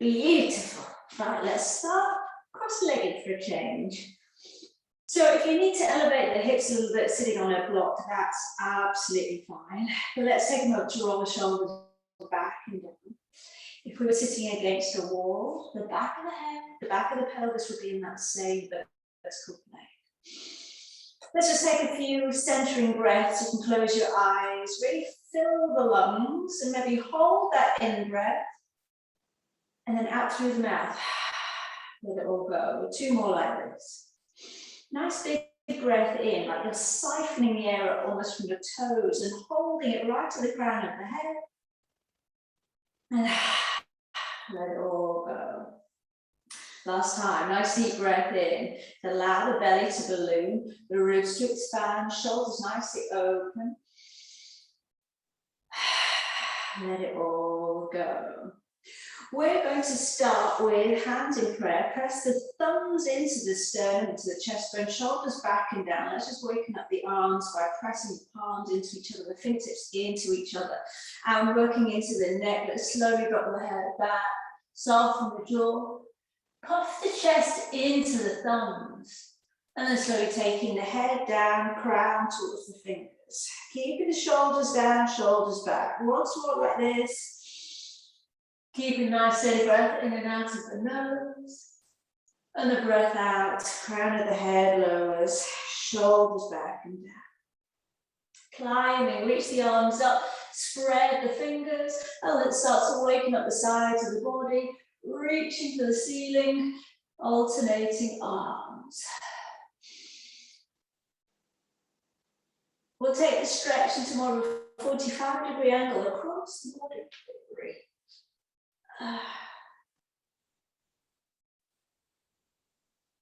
Beautiful. Right, let's start cross-legged for a change. So if you need to elevate the hips a little bit sitting on a block, that's absolutely fine. But let's take a moment to roll the shoulders back and down. If we were sitting against a wall, the back of the head, the back of the pelvis would be in that same vertical plane. Let's just take a few centering breaths. You can close your eyes, really fill the lungs, and maybe hold that in breath, and then out through the mouth. Let it all go. 2 more like this. Nice big breath in, like you're siphoning the air almost from your toes and holding it right to the crown of the head. And let it all go. Last time, nice deep breath in. Allow the belly to balloon, the ribs to expand, shoulders nicely open. Let it all go. We're going to start with hands in prayer. Press the thumbs into the sternum, into the chest bone, shoulders back and down. Let's just waken up the arms by pressing the palms into each other, the fingertips into each other, and working into the neck. Let's slowly drop the head back, soften the jaw, puff the chest into the thumbs, and then slowly taking the head down, crown towards the fingers. Keeping the shoulders down, shoulders back. Once more like this. Keeping nice steady breath in and out of the nose. And the breath out, crown of the head lowers, shoulders back and down. Climbing, reach the arms up, spread the fingers, and it starts to waken up the sides of the body, reaching to the ceiling, alternating arms. We'll take the stretch into more of a 45-degree angle across the body.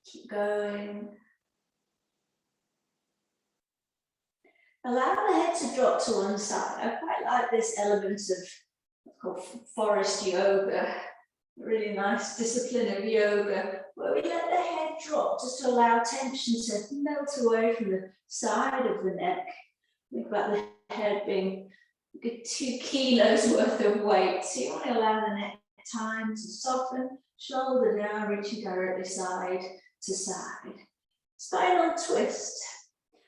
Keep going. Allow the head to drop to one side. I quite like this element of what's called forest yoga, a really nice discipline of yoga, where we let the head drop just to allow tension to melt away from the side of the neck. Think about the head being a good 2 kilos worth of weight. So you want to allow the neck time to soften, shoulder down, reaching directly side to side. Spinal twist.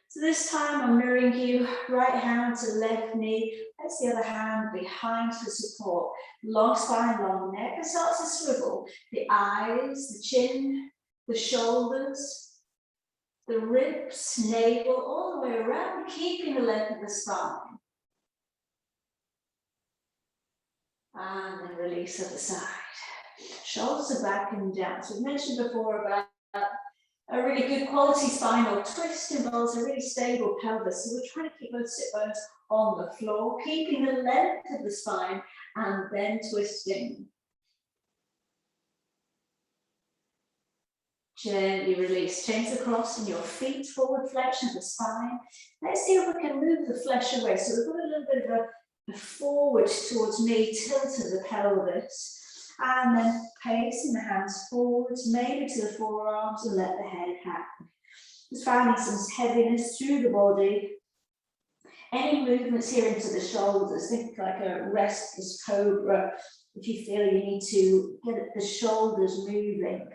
So this time I'm mirroring you, right hand to left knee, place the other hand behind for support. Long spine, long neck, and start to swivel. The eyes, the chin, the shoulders, the ribs, navel, all the way around, keeping the length of the spine. And then release at the side. Shoulders are back and down. So we mentioned before about a really good quality spinal twist involves a really stable pelvis. So we're trying to keep both sit bones on the floor, keeping the length of the spine and then twisting. Gently release. Change the cross in your feet, forward flexion of the spine. Let's see if we can move the flesh away. So we've got a little bit of a forward towards me, tilt of the pelvis, and then placing the hands forwards, maybe to the forearms, and let the head hang. Just finding some heaviness through the body. Any movements here into the shoulders, think like a restless cobra. If you feel you need to get the shoulders moving.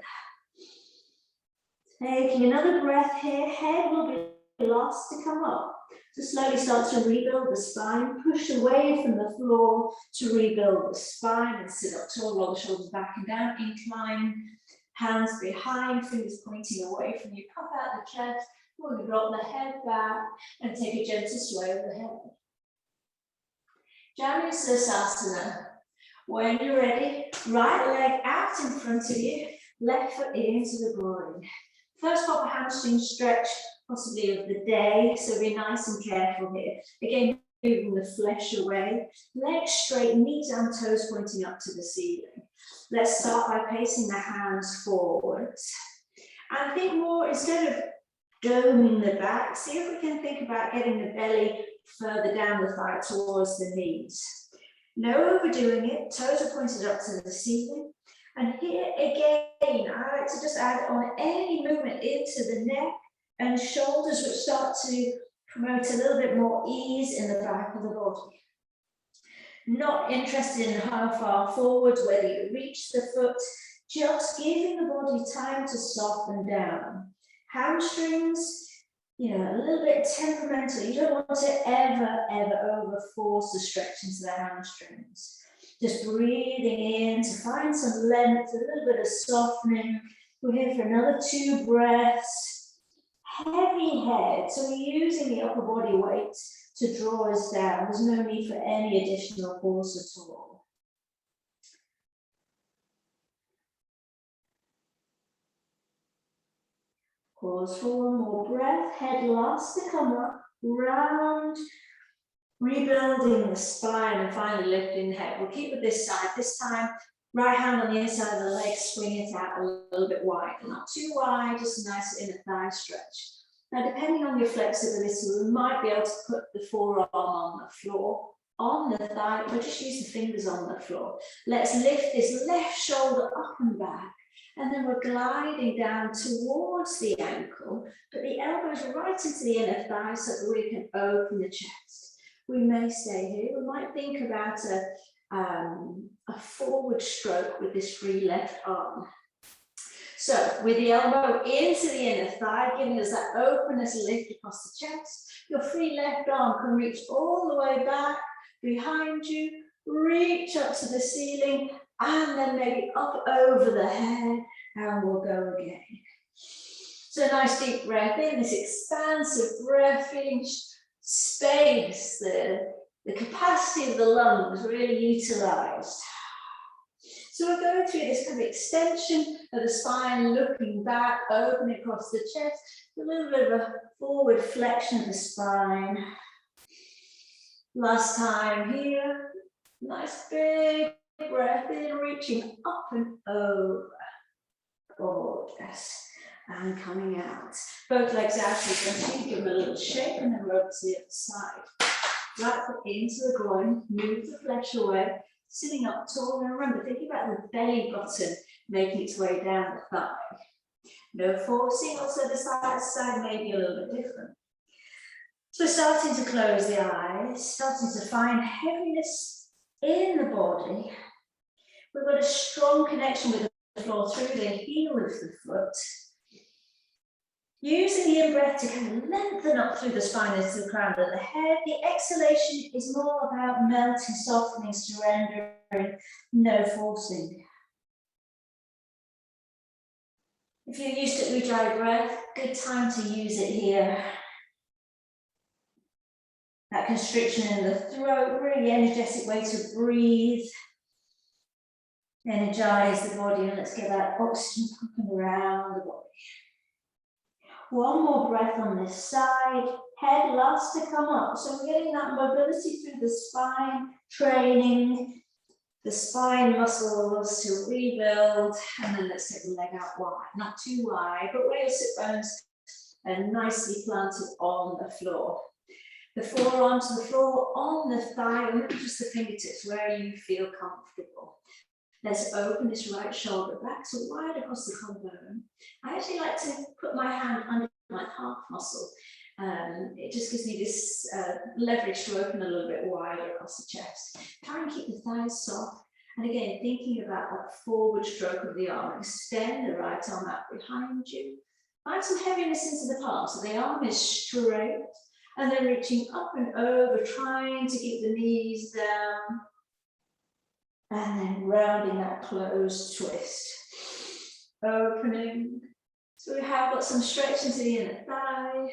Taking another breath here, head will be last to come up. So slowly start to rebuild the spine, push away from the floor to rebuild the spine and sit up tall, roll the shoulders back and down, incline, hands behind, fingers pointing away from you, puff out the chest, we'll drop the head back and take a gentle sway of the head. Janu Sirsasana. When you're ready, right leg out in front of you, left foot into the groin. First proper hamstring stretch, possibly of the day, so be nice and careful here. Again, moving the flesh away. Legs straight, knees and toes pointing up to the ceiling. Let's start by placing the hands forwards. And think more, instead of doming the back, see if we can think about getting the belly further down the thigh towards the knees. No overdoing it, toes are pointed up to the ceiling. And here again, I like to just add on any movement into the neck and shoulders, which start to promote a little bit more ease in the back of the body. Not interested in how far forward, whether you reach the foot, just giving the body time to soften down. Hamstrings, you know, a little bit temperamental. You don't want to ever over force the stretch into the hamstrings. Just breathing in to find some length, a little bit of softening. We're here for another 2 breaths. Heavy head, so we're using the upper body weight to draw us down. There's no need for any additional force at all. Pause for one more breath. Head last to come up, round, rebuilding the spine and finally lifting the head. We'll keep with this side. This time, right hand on the inside of the leg, swing it out a little bit wide. Not too wide, just a nice inner thigh stretch. Now, depending on your flexibility, we might be able to put the forearm on the floor, on the thigh, or just use the fingers on the floor. Let's lift this left shoulder up and back, and then we're gliding down towards the ankle, but the elbows right into the inner thigh so that we can open the chest. We may stay here. We might think about a forward stroke with this free left arm. So with the elbow into the inner thigh, giving us that openness lift across the chest, your free left arm can reach all the way back behind you, reach up to the ceiling, and then maybe up over the head, and we'll go again. So nice deep breath in, this expansive breath, feeling space, the capacity of the lungs really utilized. So we're going through this kind of extension of the spine, looking back, opening across the chest, a little bit of a forward flexion of the spine. Last time here, nice big breath in, reaching up and over. Gorgeous. And coming out. Both legs out, you can give them a little shake and then roll to the other side. Right foot into the groin, move the flesh away. Sitting up tall, and remember, thinking about the belly button making its way down the thigh. No forcing, also the side may be a little bit different. So starting to close the eyes, starting to find heaviness in the body. We've got a strong connection with the floor through the heel of the foot. Using the in-breath to kind of lengthen up through the spine into the crown of the head. The exhalation is more about melting, softening, surrendering, no forcing. If you're used to Ujjayi breath, good time to use it here. That constriction in the throat, really energetic way to breathe. Energize the body, and let's get that oxygen pumping around the body. One more breath on this side, head last to come up. So we're getting that mobility through the spine, training the spine muscles to rebuild, and then let's take the leg out wide, not too wide, but where your sit bones are nicely planted on the floor. The forearm to the floor, on the thigh, and just the fingertips where you feel comfortable. Let's open this right shoulder back, so wide across the collarbone. I actually like to put my hand under my calf muscle. It just gives me this leverage to open a little bit wider across the chest. Try and keep the thighs soft. And again, thinking about that forward stroke of the arm. Extend the right arm out behind you. Find some heaviness into the palm, so the arm is straight. And then reaching up and over, trying to keep the knees down. And then rounding that closed twist. Opening. So we have got some stretch into the inner thigh.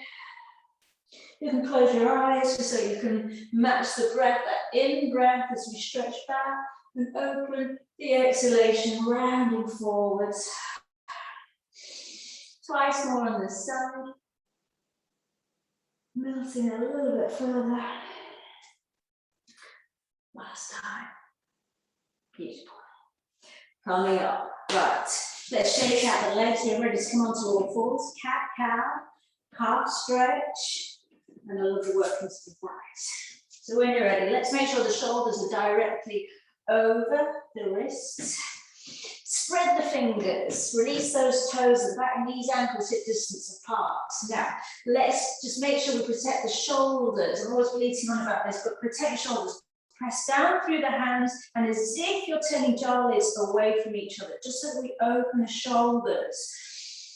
You can close your eyes just so you can match the breath, that in breath as we stretch back and open, the exhalation rounding forwards. Twice more on this side. Melting a little bit further. Last time. Beautiful. Coming up. Right. Let's shake out the legs. Get ready to come onto all fours. Cat, cow, calf stretch, and a little work into the thighs. So when you're ready, let's make sure the shoulders are directly over the wrists. Spread the fingers. Release those toes, the back knees, ankles, hip distance apart. Now, let's just make sure we protect the shoulders. I'm always bleating on about this, but protect your shoulders. press down through the hands and as if you're turning jaw lids away from each other, just so that we open the shoulders.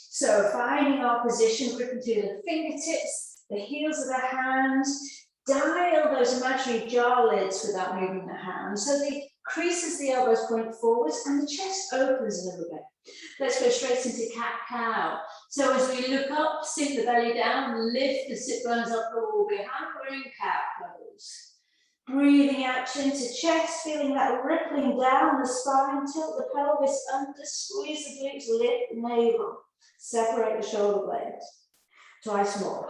So finding our position, gripping through the fingertips, the heels of the hands, dial those imaginary jaw lids without moving the hands. So the creases, the elbows point forwards and the chest opens a little bit. Let's go straight into cat-cow. So as we look up, sink the belly down, lift the sit bones up the wall behind, we're in cat pose. Breathing out chin to chest, feeling that rippling down the spine, tilt the pelvis under, squeeze the glutes, lift the navel, separate the shoulder blades. Twice more.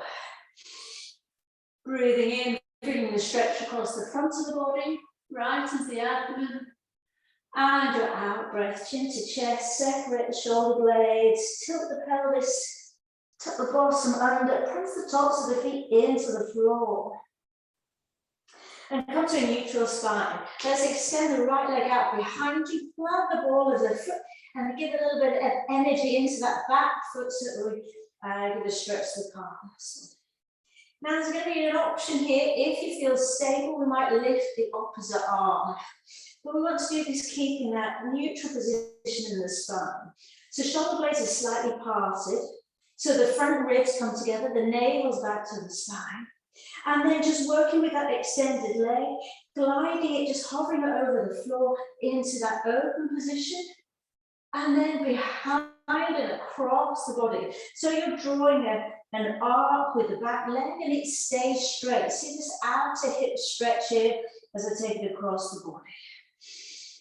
Breathing in, feeling the stretch across the front of the body, right into the abdomen. And your out breath, chin to chest, separate the shoulder blades, tilt the pelvis, tuck the bottom under, press the tops of the feet into the floor. And come to a neutral spine. Let's extend the right leg out behind you, plant the ball of the foot, and give a little bit of energy into that back foot so that we give a stretch to the calf muscle. Now there's going to be an option here. If you feel stable, we might lift the opposite arm. But we want to do this keeping that neutral position in the spine. So shoulder blades are slightly parted. So the front ribs come together, the navel's back to the spine. And then just working with that extended leg, gliding it, just hovering it over the floor into that open position. And then behind and across the body. So you're drawing an arc with the back leg and it stays straight. See this outer hip stretch here as I take it across the body.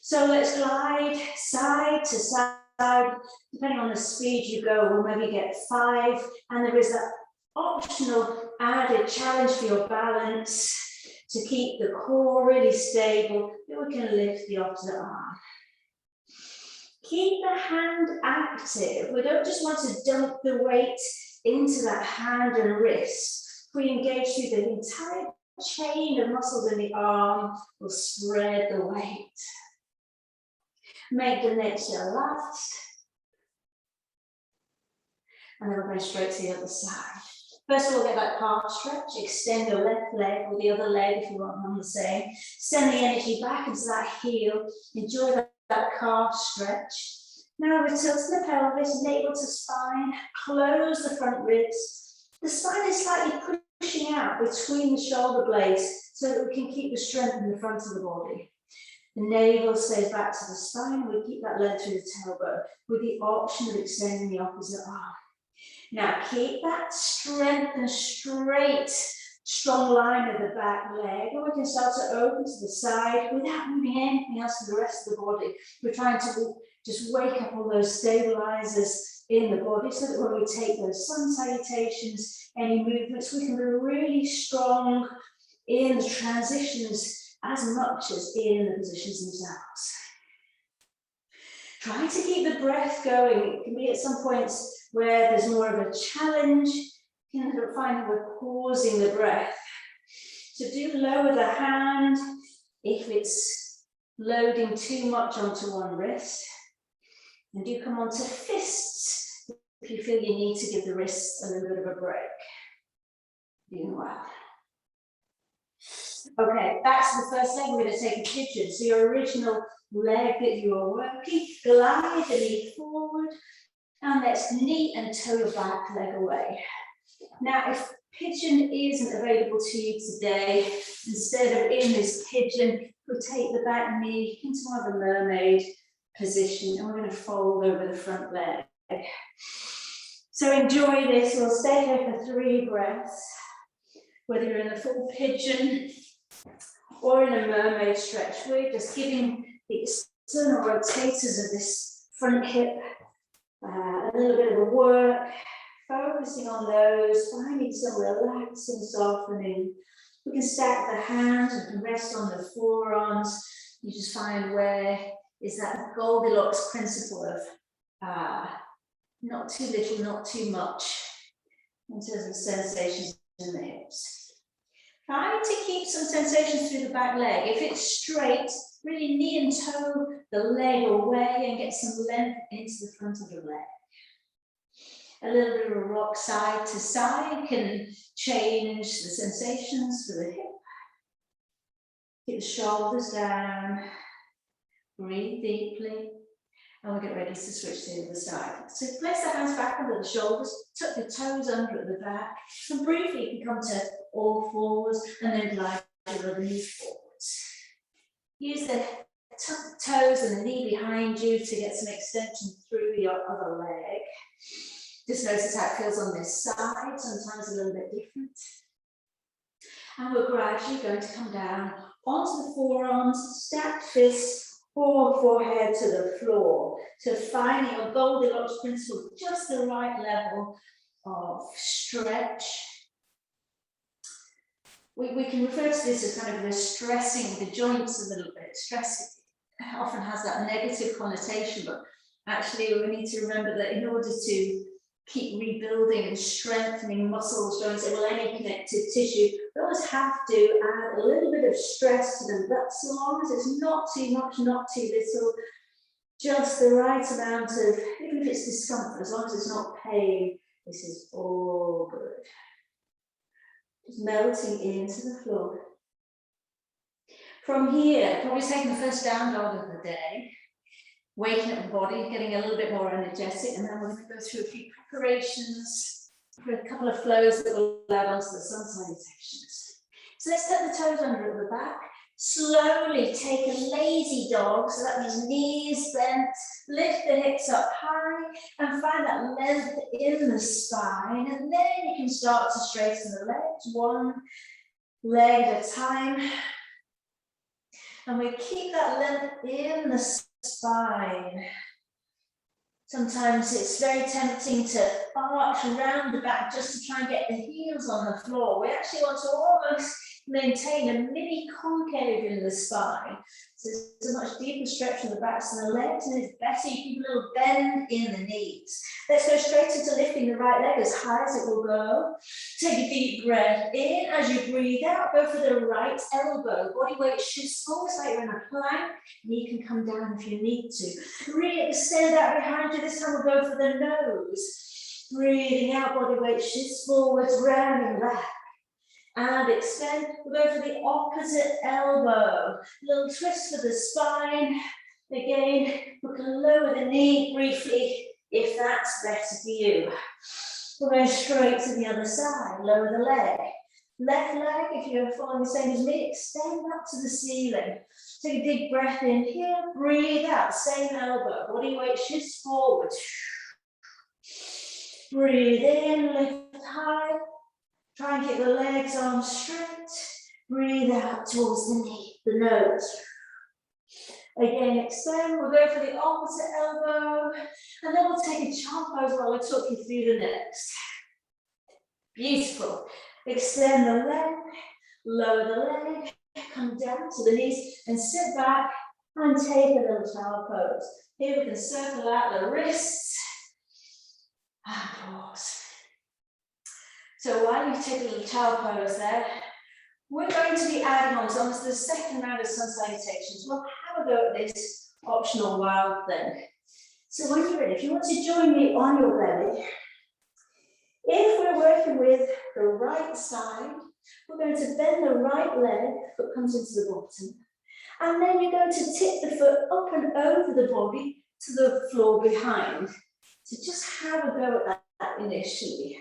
So let's glide side to side, depending on the speed you go, we'll maybe get 5, and there is that optional added challenge for your balance to keep the core really stable, then we can lift the opposite arm. Keep the hand active. We don't just want to dump the weight into that hand and wrist. If we engage through the entire chain of muscles in the arm, we'll spread the weight. Make the next your last. And then we're going straight to the other side. First of all, get that calf stretch. Extend your left leg or the other leg if you want them the same. Send the energy back into that heel. Enjoy that calf stretch. Now return to the pelvis, navel to spine. Close the front ribs. The spine is slightly pushing out between the shoulder blades so that we can keep the strength in the front of the body. The navel stays back to the spine. We keep that length through the tailbone with the option of extending the opposite arm. Now keep that strength and straight, strong line of the back leg. And we can start to open to the side without moving anything else to the rest of the body. We're trying to just wake up all those stabilizers in the body so that when we take those sun salutations, any movements, we can be really strong in the transitions as much as in the positions themselves. Try to keep the breath going. It can be at some points where there's more of a challenge. You can find that we're pausing the breath. So do lower the hand if it's loading too much onto one wrist. And do come onto fists if you feel you need to give the wrists a little bit of a break. Doing well. Okay, back to the first leg, we're going to take a pigeon. So your original leg that you are working, glide the knee forward, and let's knee and toe your back leg away. Now, if pigeon isn't available to you today, instead of in this pigeon, we'll take the back knee into more of a mermaid position, and we're going to fold over the front leg. So enjoy this. We'll stay here for 3 breaths, whether you're in the full pigeon or in a mermaid stretch. We're just giving the external rotators of this front hip a little bit of a work, focusing on those, finding some relaxing, softening. We can stack the hands, we can rest on the forearms. You just find where is that Goldilocks principle of not too little, not too much in terms of sensations in the hips. Try to keep some sensations through the back leg. If it's straight, really knee and toe the leg away and get some length into the front of the leg. A little bit of a rock side to side can change the sensations for the hip. Keep the shoulders down. Breathe deeply. And we'll get ready to switch to the other side. So place the hands back under the shoulders, tuck the toes under at the back, and briefly you can come to all fours and then glide your other knee forwards. Use the toes and the knee behind you to get some extension through your other leg. Just notice how it feels on this side, sometimes a little bit different. And we're gradually going to come down onto the forearms, stacked fists, forehead to the floor. So finding your Goldilocks principle, just the right level of stretch. We can refer to this as kind of stressing the joints a little bit. Stress often has that negative connotation, but actually we need to remember that in order to keep rebuilding and strengthening muscles, joints, or any connective tissue, we always have to add a little bit of stress to them. But so long as it's not too much, not too little, just the right amount of, even if it's discomfort, as long as it's not pain, this is all good. Just melting into the floor. From here, probably taking the first down dog of the day, waking up the body, getting a little bit more energetic, and then we're going to go through a few preparations for a couple of flows that will add onto the sun salutations. So let's tuck the toes under at the back. Slowly take a lazy dog, so that means knees bent, lift the hips up high, and find that length in the spine, and then you can start to straighten the legs, one leg at a time. And we keep that length in the spine. Sometimes it's very tempting to arch around the back just to try and get the heels on the floor. We actually want to almost maintain a mini concave in the spine. So it's a much deeper stretch from the backs and the legs, and it's better you keep a little bend in the knees. Let's go straight into lifting the right leg as high as it will go. Take a deep breath in. As you breathe out, go for the right elbow. Body weight shifts forward like you're in a plank. Knee can come down if you need to. Really extend out behind you. This time we'll go for the nose. Breathing out, body weight shifts forwards, rounding back. And extend, we'll go for the opposite elbow. Little twist for the spine. Again, we can lower the knee briefly if that's better for you. We're going straight to the other side, lower the leg. Left leg, if you're following the same as me, extend up to the ceiling. Take a deep breath in here, breathe out, same elbow. Body weight shifts forward. Breathe in, lift high. Try and keep the legs, arms straight. Breathe out towards the knee, the nose. Again, extend. We'll go for the opposite elbow. And then we'll take a child pose while we talk you through the next. Beautiful. Extend the leg, lower the leg, come down to the knees and sit back and take a little child pose. Here we can circle out the wrists and pause. So while you take a little child pose there, we're going to be adding on to almost the second round of sun salutations. We'll have a go at this optional wild thing. So when you're ready, if you want to join me on your belly, if we're working with the right side, we're going to bend the right leg, foot comes into the bottom, and then you're going to tip the foot up and over the body to the floor behind. So just have a go at that initially.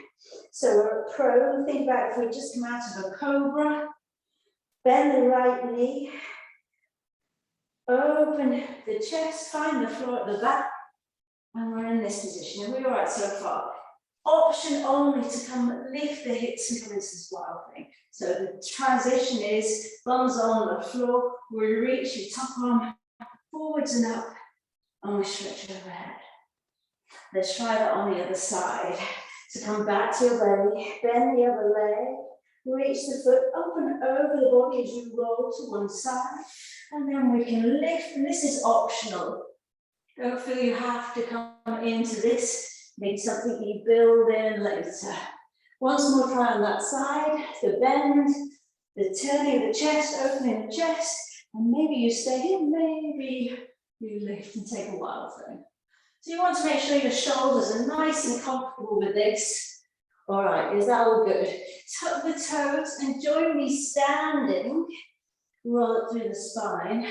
So we're prone, think back if we just come out of a cobra, bend the right knee, open the chest, find the floor at the back, and we're in this position. Are we all right so far? Option only to come lift the hips and come into this wild thing. So the transition is thumbs on the floor, we reach your top arm forwards and up, and we stretch overhead. Let's try that on the other side. So come back to your belly, bend the other leg, reach the foot up and over the body as you roll to one side, and then we can lift, and this is optional. Don't feel you have to come into this. Maybe something you build in later. Once more, try on that side, the bend, the turning of the chest, opening the chest, and maybe you stay here, maybe you lift and take a wild thing. So you want to make sure your shoulders are nice and comfortable with this. All right, is that all good? Tuck the toes and join me standing roll it through the spine.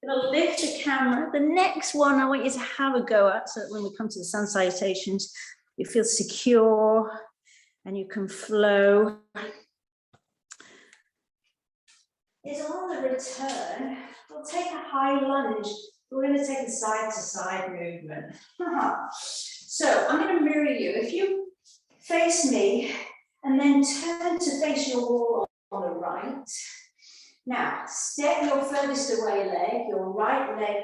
Gonna lift the camera. The next one I want you to have a go at, so that when we come to the sun salutations, you feel secure and you can flow. Is on the return, we'll take a high lunge. We're going to take a side-to-side movement. So I'm going to mirror you. If you face me and then turn to face your wall on the right. Now, step your furthest away leg, your right leg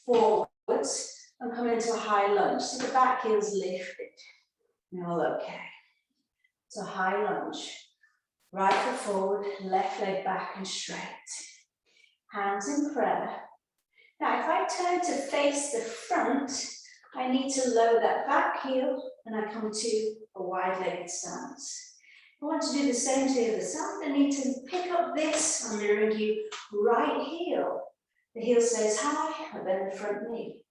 forwards, and come into a high lunge. So the back heel's lifted. Now, okay. So high lunge. Right foot forward, left leg back and straight. Hands in prayer. Now, if I turn to face the front, I need to lower that back heel and I come to a wide-legged stance. I want to do the same to the other side. I need to pick up this, I'm mirroring you, right heel. The heel stays high, I bend the front knee.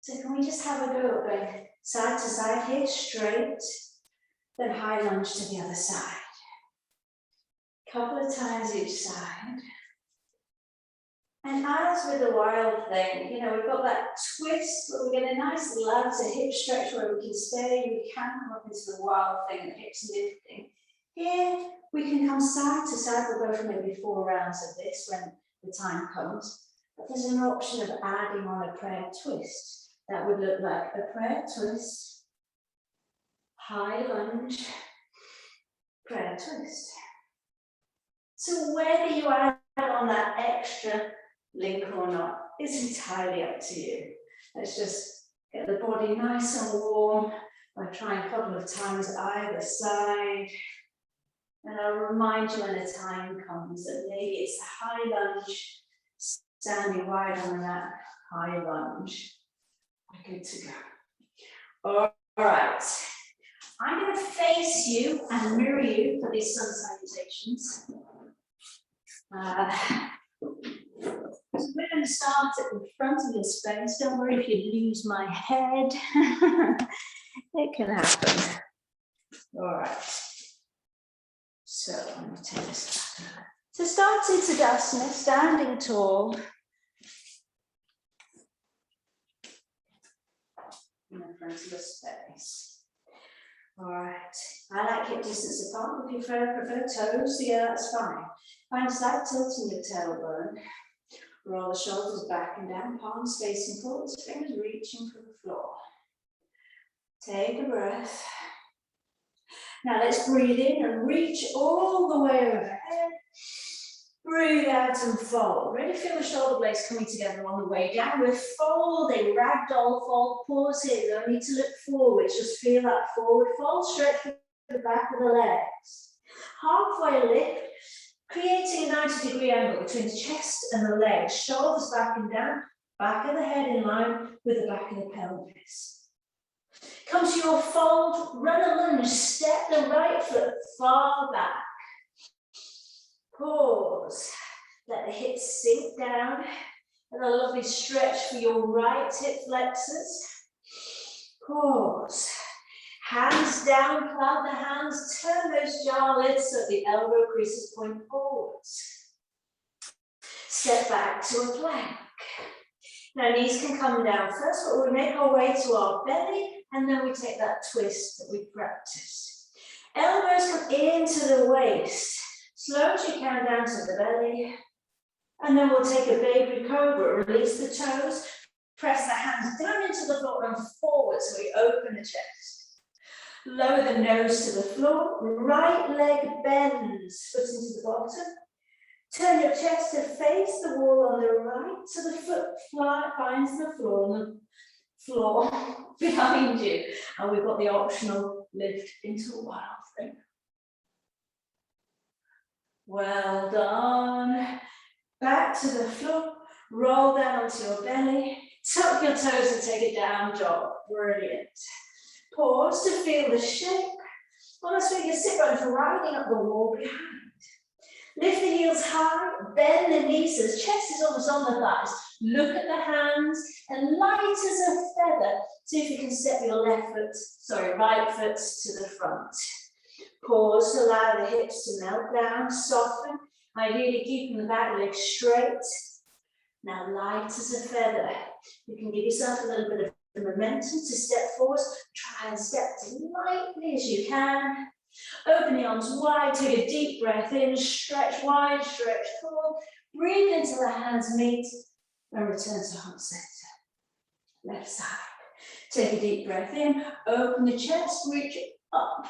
So can we just have a go at going side to side here, straight, then high lunge to the other side. Couple of times each side. And as with the wild thing, you know, we've got that twist, but we're getting a nice lats, a hip stretch where we can stay, we can come up into the wild thing, the hips lifting. Here, we can come side to side, we'll go for maybe 4 rounds of this when the time comes. But there's an option of adding on a prayer twist. That would look like a prayer twist, high lunge, prayer twist. So whether you add on that extra link or not is entirely up to you. Let's just get the body nice and warm by trying a couple of times either side. And I'll remind you when the time comes that maybe it's a high lunge, standing wide on that high lunge. We're good to go. All right. I'm going to face you and mirror you for these sun salutations. So we're going to start at the front of your space. Don't worry if you lose my head. It can happen. All right. So I'm going to take this back. So start in Tadasana, standing tall. In the front of the space. All right. I like hip distance apart. If you prefer toes, yeah, that's fine. Find a slight tilt in your tailbone. Roll the shoulders back and down, palms facing forwards, fingers reaching for the floor. Take a breath. Now let's breathe in and reach all the way overhead. Breathe out and fold. Really feel the shoulder blades coming together on the way down. We're folding, ragdoll fold, pause here. You don't need to look forward, just feel that forward fold, stretch the back of the legs. Halfway lift, creating a 90-degree angle between the chest and the legs. Shoulders back and down, back of the head in line with the back of the pelvis. Come to your fold, run a lunge, step the right foot far back. Pause, let the hips sink down, and a lovely stretch for your right hip flexors. Pause, hands down, plant the hands, turn those jaw lids so the elbow creases point forwards. Step back to a plank. Now knees can come down first, but we make our way to our belly, and then we take that twist that we practiced. Elbows come into the waist. Slow as you can down to the belly. And then we'll take a baby cobra, release the toes, press the hands down into the floor and forward so we open the chest. Lower the nose to the floor, right leg bends, foot into the bottom. Turn your chest to face the wall on the right so the foot finds the floor behind you. And we've got the optional lift into a wild thing. Well done. Back to the floor, roll down onto your belly, tuck your toes and take a down dog. Brilliant. Pause to feel the shape. Almost feel your sit bones riding up the wall behind. Lift the heels high, bend the knees so the chest is almost on the thighs. Look at the hands and light as a feather. See if you can step your right foot to the front. Pause, allow the hips to melt down, soften. Ideally keeping the back leg straight. Now light as a feather. You can give yourself a little bit of momentum to step forward. Try and step as lightly as you can. Open the arms wide, take a deep breath in, stretch wide, stretch tall. Breathe until the hands meet and return to heart center. Left side. Take a deep breath in, open the chest, reach up.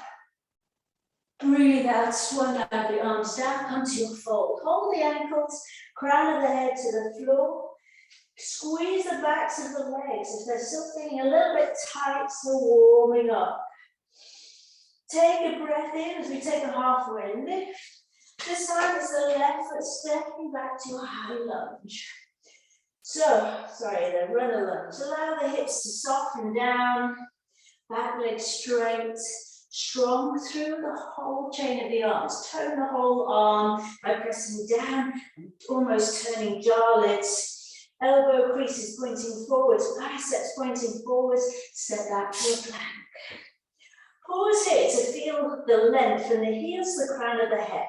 Breathe out, swan out the arms down, come to your fold. Hold the ankles, crown of the head to the floor. Squeeze the backs of the legs if they're still feeling a little bit tight, so warming up. Take a breath in as we take a halfway lift. This time it's the left foot stepping back to a high lunge. So, the runner lunge. Allow the hips to soften down, back leg straight, strong through the whole chain of the arms. Tone the whole arm by pressing down and almost turning jaw lids. Elbow creases pointing forwards, biceps pointing forwards, step back to a plank. Pause here to feel the length from the heels to the crown of the head.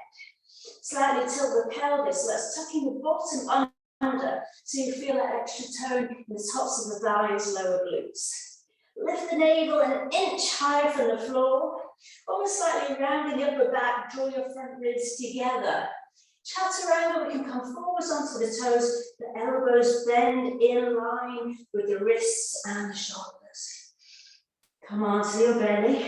Slightly tilt the pelvis, so that's tucking the bottom under, so you feel that extra tone in the tops of the thighs, lower glutes. Lift the navel an inch higher from the floor, almost slightly rounding the upper back, draw your front ribs together. Chaturanga, we can come forwards onto the toes, the elbows bend in line with the wrists and the shoulders. Come onto your belly,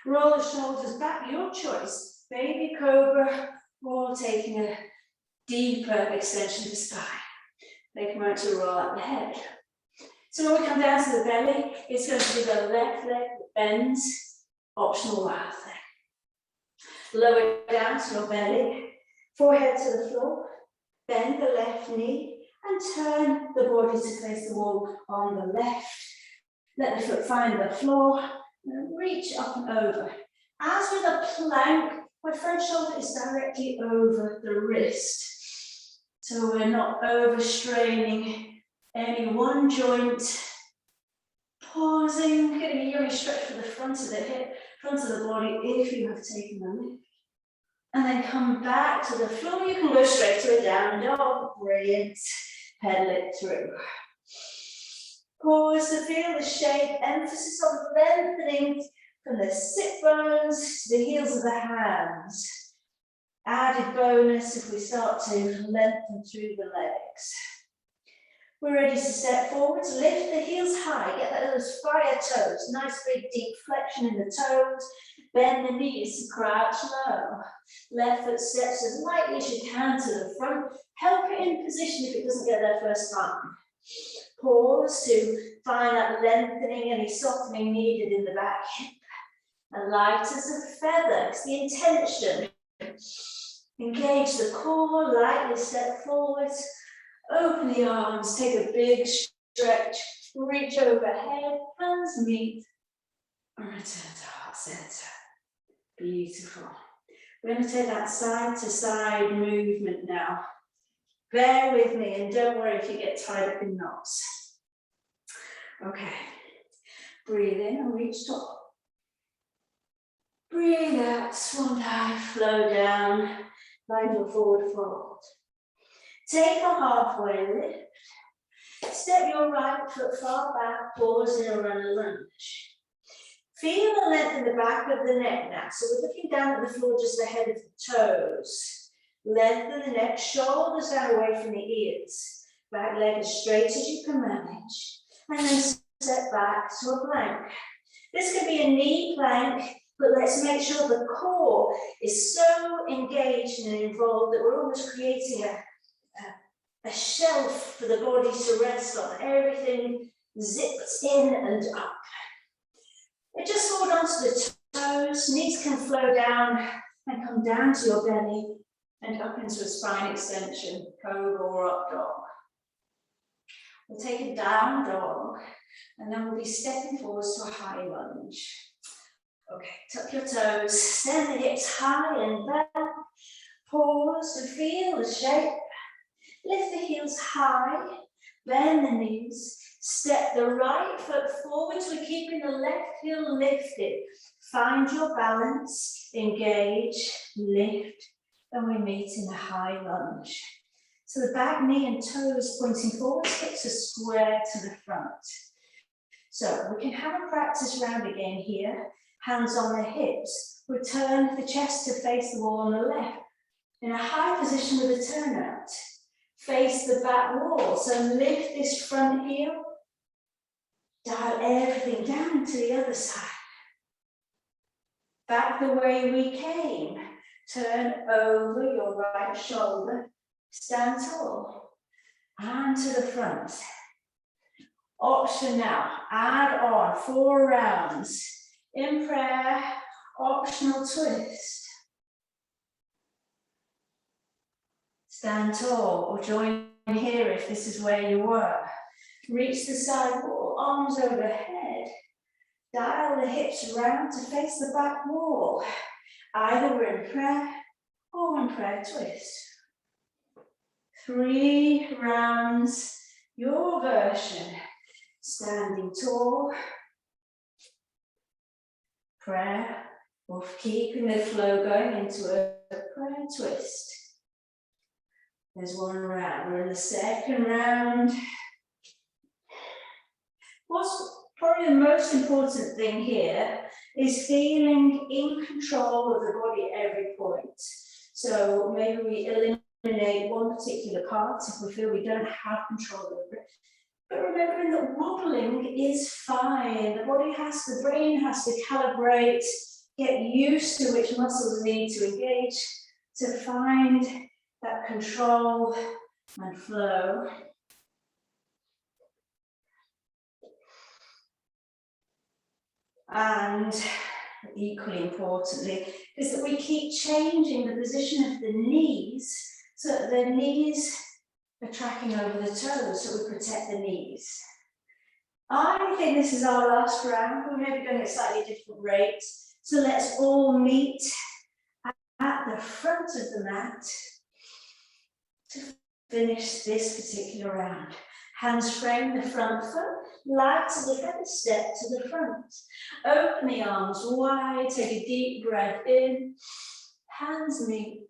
roll the shoulders back, your choice, baby cobra, or taking a deeper extension of the spine. Make a moment to roll out the head. So when we come down to the belly, it's going to be the left leg that bends, optional wild thing. Lower down to your belly, forehead to the floor, bend the left knee and turn the body to face the wall on the left. Let the foot find the floor and reach up and over. As with a plank, my front shoulder is directly over the wrist. So we're not overstraining any one joint. Pausing, getting a yummy stretch for the front of the hip, front of the body if you have taken the lift. And then come back to the floor. You can go straight to a down dog. Brilliant. Pedal it through. Pause to feel the shape. Emphasis on lengthening from the sit bones to the heels of the hands. Added bonus if we start to lengthen through the legs. We're ready to step forward. Lift the heels high. Get those fire toes. Nice big deep flexion in the toes. Bend the knees to crouch low. Left foot steps as lightly as you can to the front. Help it in position if it doesn't get there first time. Pause to find that lengthening, any softening needed in the back hip. And light as a feather. It's the intention. Engage the core, lightly step forwards. Open the arms, take a big stretch. Reach overhead, hands meet. And return to heart center. Beautiful. We're going to take that side to side movement now. Bear with me and don't worry if you get tied up in knots. Okay. Breathe in and reach top. Breathe out, swan dive, flow down, find your forward fold. Take a halfway lift. Step your right foot far back, pause in a runner lunge. Feel the length in the back of the neck now. So we're looking down at the floor just ahead of the toes. Lengthen the neck, shoulders down away from the ears. Back leg as straight as you can manage. And then step back to a plank. This could be a knee plank, but let's make sure the core is so engaged and involved that we're almost creating a shelf for the body to rest on. Everything zipped in and up. And just hold on to the toes. Knees can flow down and come down to your belly and up into a spine extension, cobra or up dog. We'll take a down dog and then we'll be stepping forwards to a high lunge. Okay, tuck your toes, send the hips high and back. Pause to feel the shape. Lift the heels high, bend the knees. Step the right foot forwards. We're keeping the left heel lifted. Find your balance, engage, lift, and we meet in a high lunge. So the back knee and toes pointing forward, hips are square to the front. So we can have a practice round again here, hands on the hips. Return the chest to face the wall on the left. In a high position with a turnout. Face the back wall. So lift this front heel. Dial everything down to the other side. Back the way we came. Turn over your right shoulder. Stand tall. And to the front. Option now. Add on 4 rounds. In prayer, optional twist. Stand tall or join here if this is where you were. Reach the side wall, arms overhead. Dial the hips round to face the back wall. Either we're in prayer or in prayer twist. 3 rounds, your version. Standing tall. Prayer, or keeping the flow going into a prayer twist. There's 1 round. We're in the second round. What's probably the most important thing here is feeling in control of the body at every point. So maybe we eliminate one particular part if we feel we don't have control over it. But remembering that wobbling is fine. The body the brain has to calibrate, get used to which muscles need to engage to find that control and flow. And equally importantly, is that we keep changing the position of the knees so that the knees are tracking over the toes, so we protect the knees. I think this is our last round. We may be going at slightly different rates. So let's all meet at the front of the mat to finish this particular round. Hands frame the front foot, light to the front, step to the front. Open the arms wide, take a deep breath in. Hands meet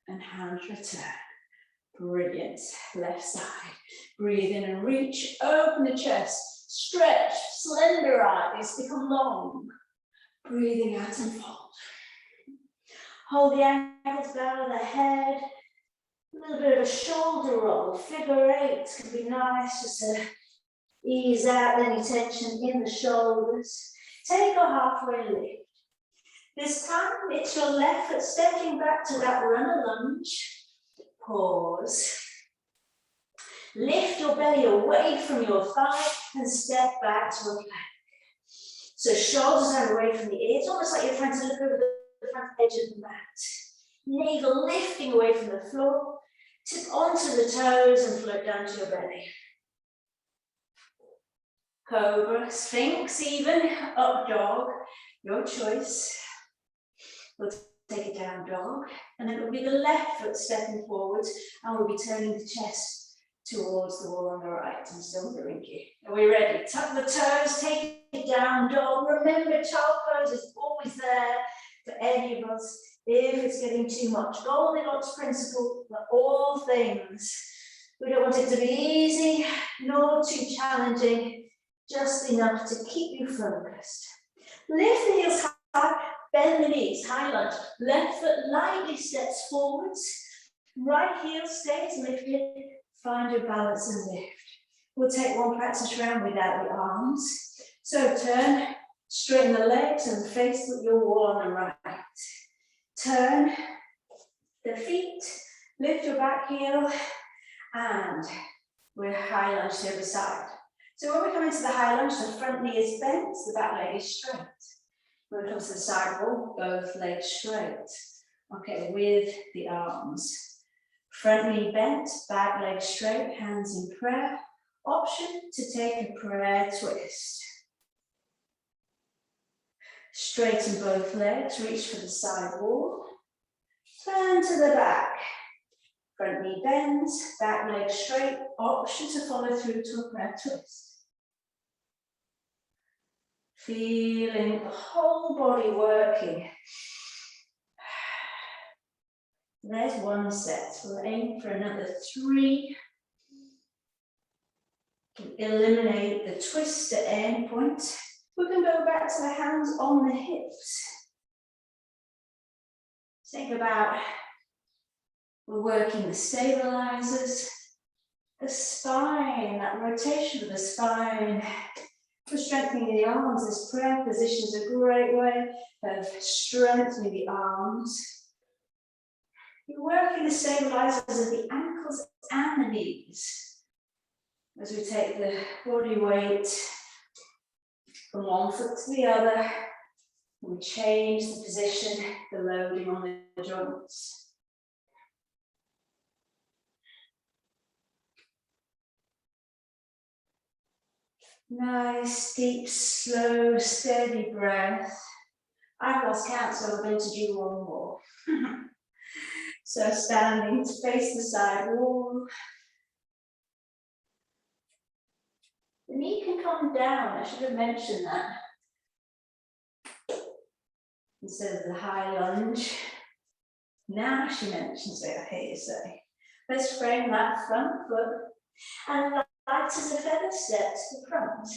and hands return. Brilliant. Left side. Breathe in and reach. Open the chest. Stretch. Slender eyes become long. Breathing out and fold. Hold the ankles, bow the head. A little bit of a shoulder roll. Figure 8 can be nice just to ease out any tension in the shoulders. Take a halfway lift. This time it's your left foot stepping back to that runner lunge. Pause. Lift your belly away from your thigh and step back to a plank. So shoulders are away from the ears, almost like you're trying to look over the front edge of the mat. Navel lifting away from the floor. Tip onto the toes and float down to your belly. Cobra, Sphinx even, up dog, your choice. We'll take a down dog, and then it will be the left foot stepping forwards, and we'll be turning the chest towards the wall on the right. I'm still doing you. Are we ready? Tuck the toes, take a down dog. Remember, child pose is always there for any of us if it's getting too much. Goldilocks principle for all things. We don't want it to be easy, nor too challenging, just enough to keep you focused. Lift the heels high, bend the knees, high lunge. Left foot lightly steps forwards. Right heel stays lifted. Find your balance and lift. We'll take one practice round without the arms. So turn, straighten the legs and face your wall on the right. Turn the feet, lift your back heel, and we're high lunge to the other side. So when we come into the high lunge, the front knee is bent, the back leg is straight. When it comes to the side wall, both legs straight. Okay, with the arms. Front knee bent, back leg straight, hands in prayer. Option to take a prayer twist. Straighten both legs, reach for the side wall. Turn to the back. Front knee bends, back leg straight. Option to follow through to a prayer twist. Feeling the whole body working. There's one set. We'll aim for another 3. Eliminate the twist at end point. We can go back to the hands on the hips. Think about, we're working the stabilizers, the spine, that rotation of the spine. We're strengthening the arms. This prayer position is a great way of strengthening the arms. You're working the stabilizers of the ankles and the knees. As we take the body weight from one foot to the other, we change the position, the loading on the joints. Nice, deep, slow, steady breath. I've lost count, so I'm going to do one more. So standing to face the side wall. The knee can come down, I should have mentioned that. Instead of the high lunge. Now she mentions it, I hear you say. Let's frame that front foot and light as a feather step to the front.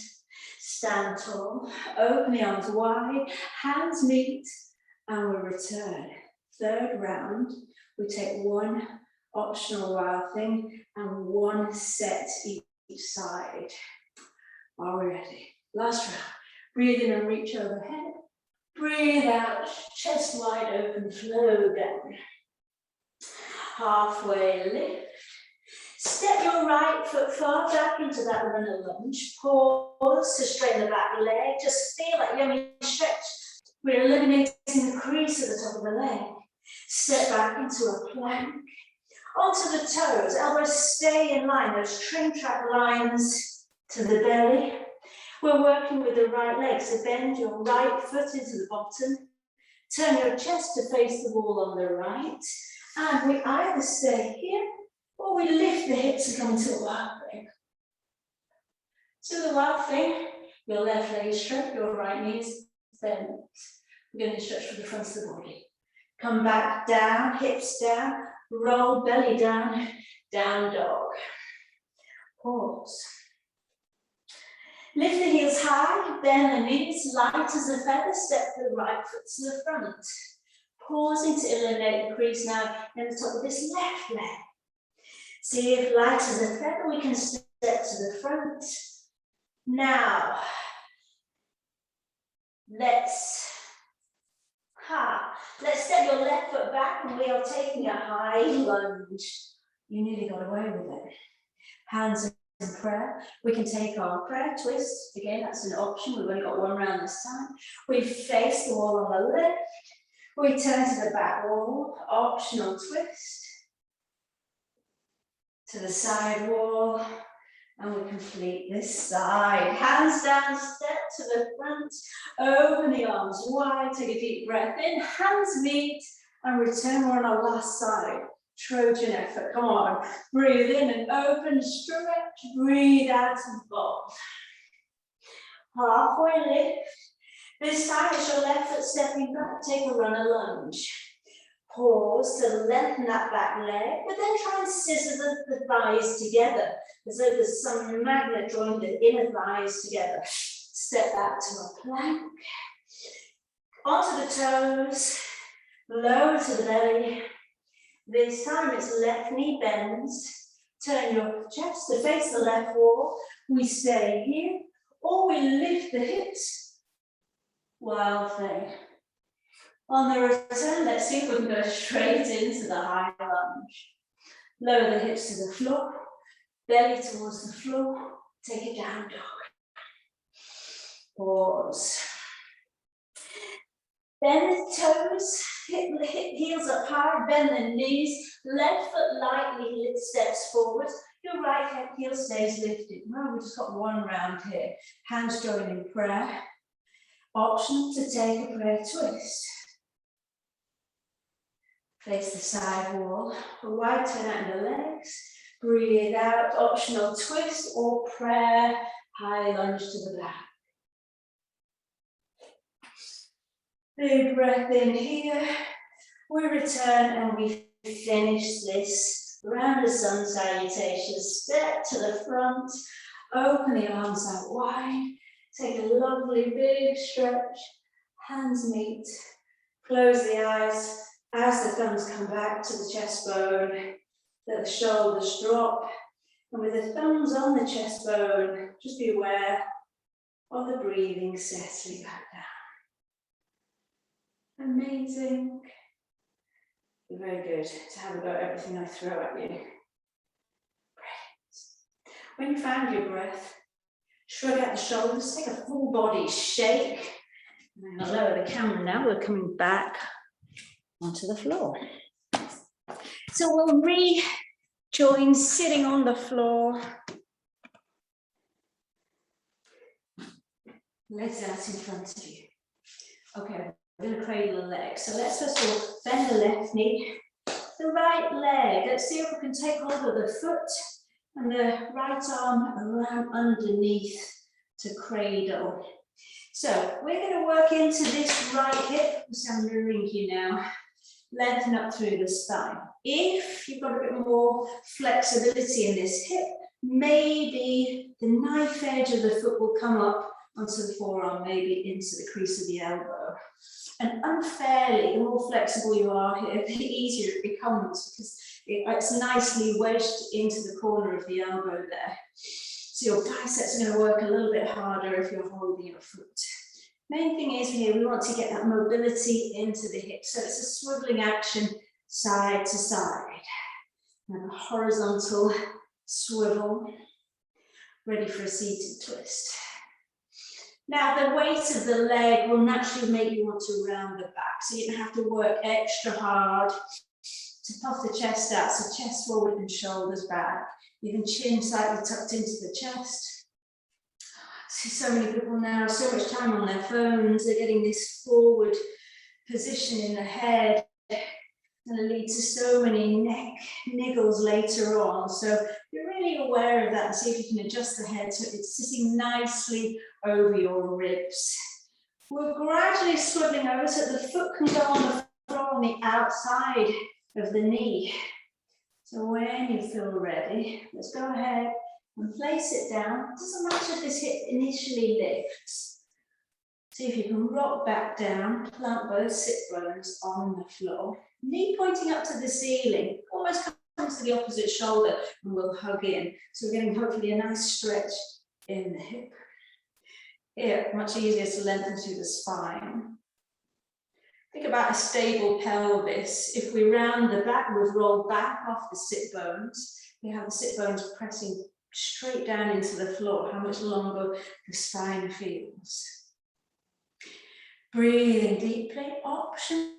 Stand tall, open the arms wide, hands meet, and we return. Third round, we take one optional wild thing and one set each side. Are we ready? Last round. Breathe in and reach overhead. Breathe out, chest wide open, flow down. Halfway lift. Step your right foot far back into that runner lunge. Pause to straighten the back leg. Just feel that yummy stretch. We're eliminating the crease at the top of the leg. Step back into a plank. Onto the toes. Elbows stay in line. Those train track lines to the belly. We're working with the right leg. So bend your right foot into the bottom. Turn your chest to face the wall on the right. And we either stay here or we lift the hips and come to a wild thing. So the wild thing, your left leg is straight, your right knee is bent. We're going to stretch for the front of the body. Come back down, hips down, roll belly down, down dog. Pause. Lift the heels high, bend the knees, light as a feather, step the right foot to the front. Pausing to eliminate the crease now in the top of this left leg. See if light as a feather, we can step to the front. Now, let's step your left foot back and we are taking a high lunge. You nearly got away with it. Hands in prayer. We can take our prayer twist. Again, that's an option. We've only got one round this time. We face the wall on the left. We turn to the back wall. Optional twist. To the side wall. And we complete this side. Hands down, step to the front. Open the arms wide. Take a deep breath in. Hands meet. And return. We're on our last side. Trojan effort. Come on. Breathe in and open. Stretch. Breathe out and fold. Halfway lift. This time it's your left foot stepping back. Take a runner lunge. Pause to lengthen that back leg, but then try and scissor the thighs together, as though there's some magnet drawing the inner thighs together. Step back to a plank. Onto the toes, lower to the belly. This time it's left knee bends. Turn your chest to face the left wall. We stay here, or we lift the hips. Wild thing. On the return, let's see if we can go straight into the high lunge. Lower the hips to the floor, belly towards the floor, take it down dog. Pause. Bend the toes, heels up high, bend the knees, left foot lightly steps forward, your right heel stays lifted. Well, we've just got one round here. Hands join in prayer. Option to take a prayer twist. Face the side wall, a wide turn out in the legs, breathe out, optional twist or prayer, high lunge to the back. Big breath in here, we return and we finish this round the sun salutation. Step to the front, open the arms out wide, take a lovely big stretch, hands meet, close the eyes as the thumbs come back to the chest bone, let the shoulders drop, and with the thumbs on the chest bone, just be aware of the breathing settling back down. Amazing. Very good to have a go at everything I throw at you. Great. When you found your breath, shrug out the shoulders, take a full body shake. And I'll lower the camera now, we're coming back onto the floor. So we'll rejoin sitting on the floor. Legs out in front of you. Okay, we're going to cradle the legs. So let's first of all bend the left knee, the right leg. Let's see if we can take hold of the foot and the right arm around underneath to cradle. So we're going to work into this right hip. So I'm mirroring you now. Lengthen up through the spine. If you've got a bit more flexibility in this hip, maybe the knife edge of the foot will come up onto the forearm, maybe into the crease of the elbow. And unfairly, the more flexible you are here, the easier it becomes because it's nicely wedged into the corner of the elbow there. So your biceps are going to work a little bit harder if you're holding your foot. Main thing is here, we want to get that mobility into the hips. So it's a swiveling action side to side. And a horizontal swivel, ready for a seated twist. Now the weight of the leg will naturally make you want to round the back. So you don't have to work extra hard to puff the chest out. So chest forward and shoulders back. Even chin slightly tucked into the chest. I see so many people now, so much time on their phones, they're getting this forward position in the head. It's going to lead to so many neck niggles later on. So be really aware of that and see if you can adjust the head so it's sitting nicely over your ribs. We're gradually swiveling over so that the foot can go on the floor on the outside of the knee. So when you feel ready, let's go ahead and place it down. It doesn't matter if this hip initially lifts. See if you can rock back down, plant both sit bones on the floor. Knee pointing up to the ceiling, almost comes to the opposite shoulder and we'll hug in. So we're getting hopefully a nice stretch in the hip. Here, much easier to lengthen through the spine. Think about a stable pelvis. If we round the back, we've rolled back off the sit bones. We have the sit bones pressing straight down into the floor. How much longer the spine feels. Breathing deeply. Option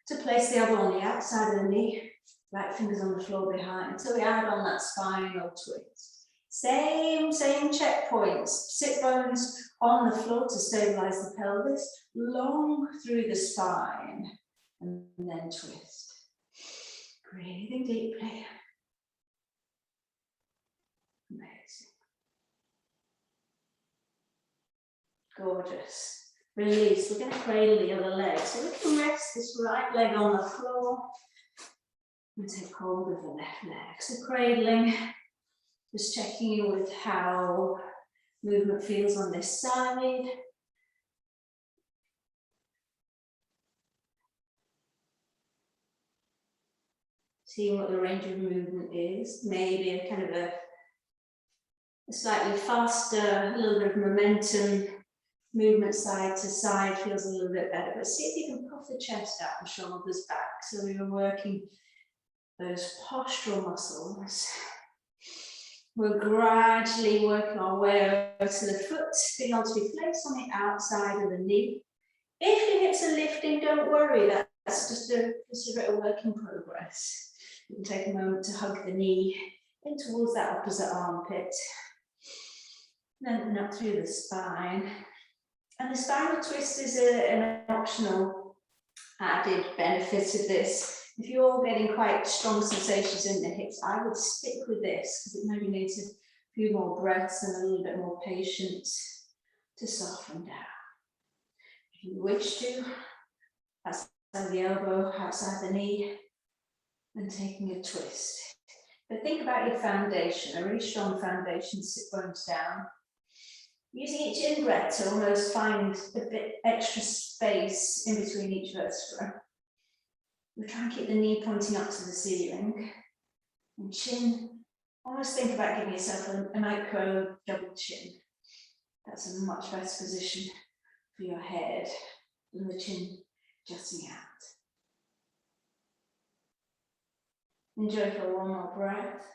to place the elbow on the outside of the knee, right fingers on the floor behind, until we add on that spinal twist. Same checkpoints. Sit bones on the floor to stabilize the pelvis, long through the spine, and then twist. Breathing deeply. Amazing. Gorgeous. Release. We're going to cradle the other leg. So we can rest this right leg on the floor and take hold of the left leg. So cradling, just checking in with how movement feels on this side. Seeing what the range of movement is. Maybe a kind of a slightly faster, a little bit of momentum. Movement side to side feels a little bit better, but see if you can puff the chest out and shoulders back. So we are working those postural muscles. We're gradually working our way over to the foot, being able to be placed on the outside of the knee. If your hips are lifting, don't worry, that's just a work in progress. You can take a moment to hug the knee in towards that opposite armpit. Lengthen up through the spine. And the spinal twist is an optional added benefit of this. If you're getting quite strong sensations in the hips, I would stick with this because it maybe needs a few more breaths and a little bit more patience to soften down. If you wish to, outside the elbow, outside the knee, and taking a twist. But think about your foundation, a really strong foundation, sit bones down. Using each in-breath to almost find a bit extra space in between each vertebra. We'll try and keep the knee pointing up to the ceiling. And chin, almost think about giving yourself a micro double chin. That's a much better position for your head than the chin jutting out. Enjoy for one more breath.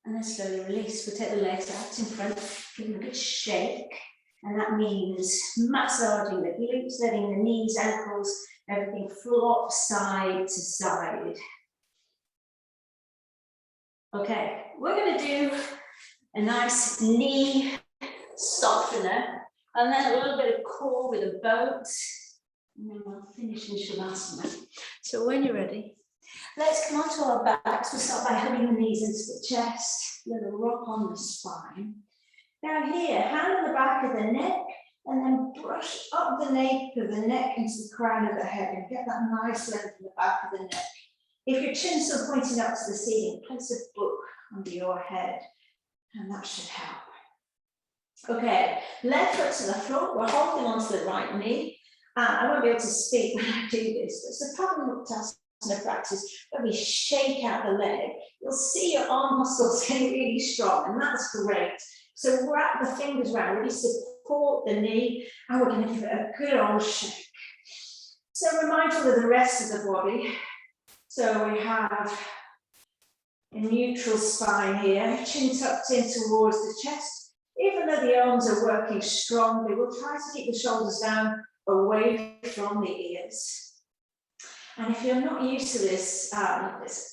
And then slowly release. We'll take the legs out in front, give them a good shake. And that means massaging the glutes, letting the knees, ankles, everything flop side to side. Okay, we're going to do a nice knee softener, and then a little bit of core with a boat, and then we'll finish in Shavasana. So when you're ready, let's come onto our backs. We'll start by hugging the knees into the chest, little rock on the spine. Now here, hand on the back of the neck, and then brush up the nape of the neck into the crown of the head, and get that nice length in the back of the neck. If your chin's still pointing up to the ceiling, place a book under your head, and that should help. Okay, left foot to the floor. We're holding onto the right knee. I won't be able to speak when I do this, but it's a Padma practice where we shake out the leg. You'll see your arm muscles getting really strong, and that's great. So wrap the fingers around, really support the knee, and we're going to give it a good old shake. So we're mindful of the rest of the body. So we have a neutral spine here, chin tucked in towards the chest. Even though the arms are working strongly, we'll try to keep the shoulders down away from the ears. And if you're not used to this,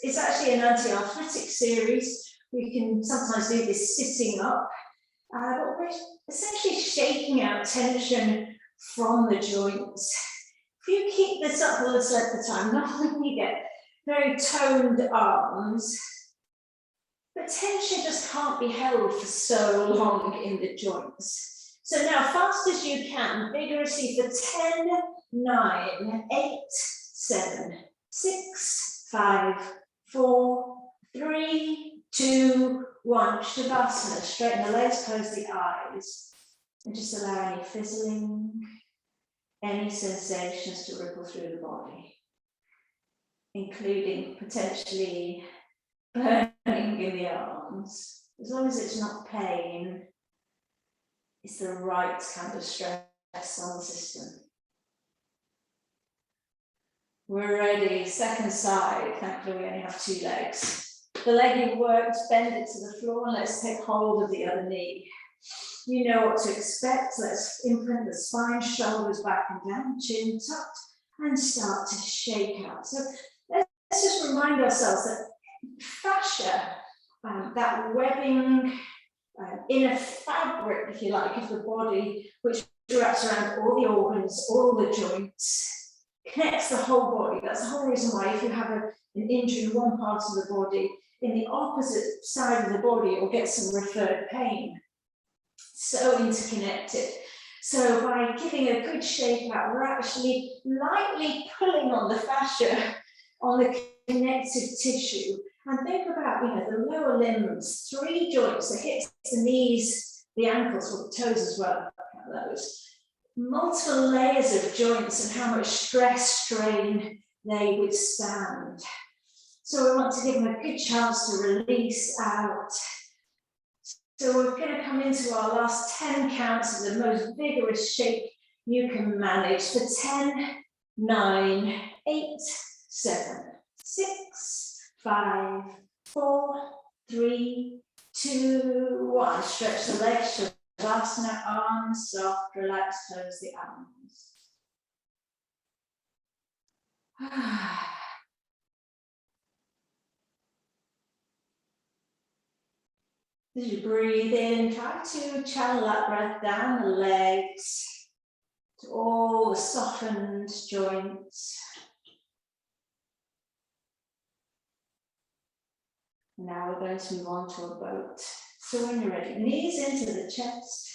it's actually an anti-arthritic series. We can sometimes do this sitting up, but we're essentially shaking out tension from the joints. If you keep this up a little at the time, not only you get very toned arms, but tension just can't be held for so long in the joints. So now, fast as you can, vigorously for 10, 9, 8, 7, 6, 5, 4, 3, 2, 1. Shavasana. Straighten the legs, close the eyes, and just allow any fizzling, any sensations to ripple through the body, including potentially burning in the arms. As long as it's not pain, it's the right kind of stress on the system. We're ready. Second side. Thankfully, we only have 2 legs. The leg you've worked, bend it to the floor, and let's take hold of the other knee. You know what to expect. Let's imprint the spine, shoulders back and down, chin tucked, and start to shake out. So let's just remind ourselves that fascia, that webbing, inner fabric, if you like, of the body, which wraps around all the organs, all the joints, connects the whole body. That's the whole reason why if you have an injury in one part of the body, in the opposite side of the body, you'll get some referred pain. So interconnected. So by giving a good shake out, we're actually lightly pulling on the fascia, on the connective tissue. And think about, the lower limbs, 3 joints, the hips, the knees, the ankles, or the toes as well, those. Multiple layers of joints and how much stress, strain they withstand. So we want to give them a good chance to release out. So we're going to come into our last 10 counts of the most vigorous shake you can manage for 10, 9, 8, 7, 6, 5, 4, 3, 2, 1. Stretch the legs, Shavasana, arms soft, relax, close the arms. As you breathe in, try to channel that breath down the legs to all the softened joints. Now we're going to move on to a boat. So when you're ready, knees into the chest.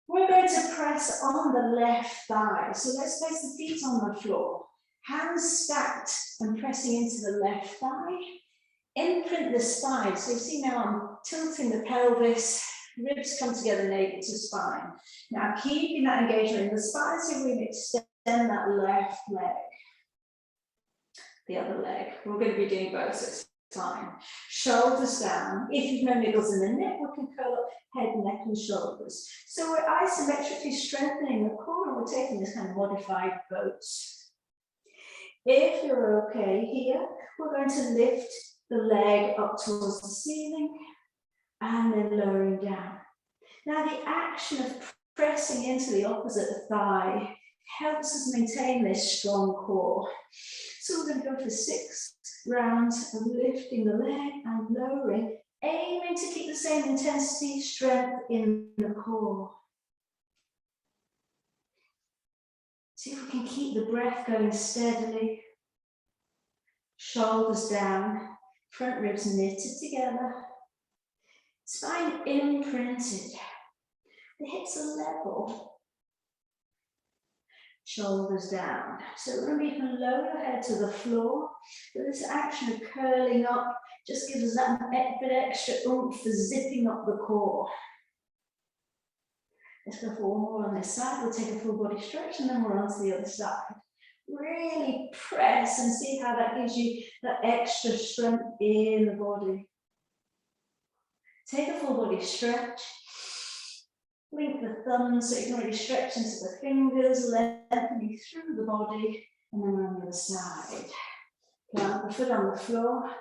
We're going to press on the left thigh. So let's place the feet on the floor. Hands stacked and pressing into the left thigh. Imprint the spine. So you see now I'm tilting the pelvis, ribs come together naked to spine. Now keeping that engagement in the spine, so we're going to extend that left leg. The other leg. We're going to be doing both, so it's fine. Shoulders down. If you've no niggles in the neck, we can curl up head, neck, and shoulders. So we're isometrically strengthening the core, and we're taking this kind of modified boat. If you're okay here, we're going to lift the leg up towards the ceiling and then lowering down. Now the action of pressing into the opposite thigh helps us maintain this strong core. So we're going to go for 6 rounds of lifting the leg and lowering, aiming to keep the same intensity, strength in the core. See if we can keep the breath going steadily. Shoulders down, front ribs knitted together. Spine imprinted. The hips are level. Shoulders down. So we're going to be even lower the head to the floor. But this action of curling up just gives us that bit extra oomph for zipping up the core. Let's go for one more on this side. We'll take a full body stretch and then we're on to the other side. Really press and see how that gives you that extra strength in the body. Take a full body stretch. Link the thumbs so you can really stretch into the fingers, lengthening through the body, and then we're on the other side. Plant the foot on the floor.